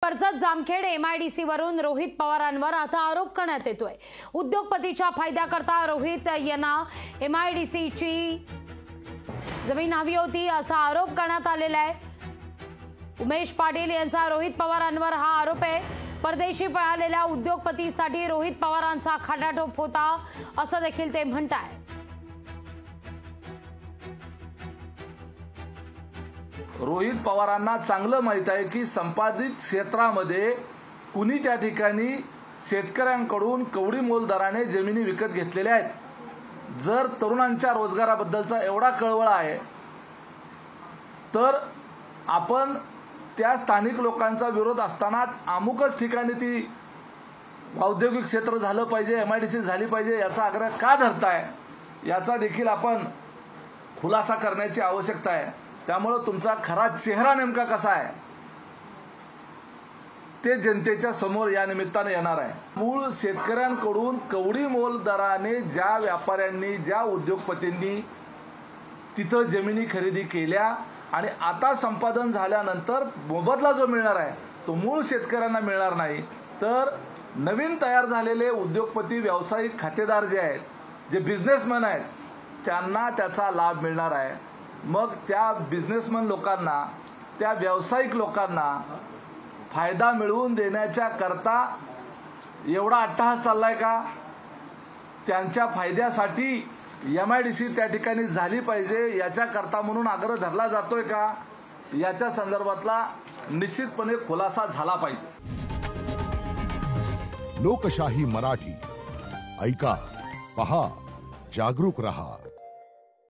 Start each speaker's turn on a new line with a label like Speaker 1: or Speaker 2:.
Speaker 1: Karjat Jamkhed MIDC वरून रोहित पवारांवर आता आरोप करण्यात येतोय। उद्योगपतीच्या फायद्याकरता रोहित यांना MIDC ची जमीन हवी होती असा आरोप करण्यात आलेला आहे। उमेश पाटील यांचा रोहित पवारांवर हा आरोप आहे। परदेशी पळालेल्या उद्योगपतीसाठी रोहित पवारांचा खाटाटोप होता असं देखील ते म्हणतात।
Speaker 2: रोहित पवारांना चांगलं माहित आहे की संपादित क्षेत्रामध्ये कुणी त्या ठिकाणी शेतकऱ्यांकडून कवडी मोल दराने जमिनी विकत घेतलेल्या आहेत। जर तरुणांच्या रोजगाराबद्दलचा एवढा कळवळा आहे तर आपण त्या स्थानिक लोकांचा विरोध असताना अमुकच ठिकाणी ती औद्योगिक क्षेत्र झालं पाहिजे, MIDC झाली पाहिजे याचा आग्रह का धरताय याचा देखील आपण खुलासा करण्याची आवश्यकता आहे। त्यामुळे तुमचा खरा चेहरा नेमका कसा आहे ते जनतेच्या समोर या निमित्ताने येणार आहे। मूळ शेतकऱ्यांकडून कवडी मोल दराने ज्या व्यापाऱ्यांनी ज्या उद्योगपतींनी तिथं जमिनी खरेदी केल्या आणि आता संपादन झाल्यानंतर मोबदला जो मिळणार आहे तो मूळ शेतकऱ्यांना मिळणार नाही, तर नवीन तयार झालेले उद्योगपती व्यावसायिक खातेदार जे आहेत, जे बिझनेसमॅन आहेत, त्यांना त्याचा लाभ मिळणार आहे। मग त्या बिझनेसमॅन लोकांना, त्या व्यावसायिक लोकांना फायदा मिळवून देण्याच्या करता एवढा अट्टहास चाललाय का? त्यांच्या फायद्यासाठी MIDC त्या ठिकाणी झाली पाहिजे याच्या करता म्हणून आग्रह धरला जातोय का? याच्या संदर्भातला निश्चितपणे खुलासा झाला पाहिजे।
Speaker 3: लोकशाही मराठी ऐका, पहा, जागरूक रहा।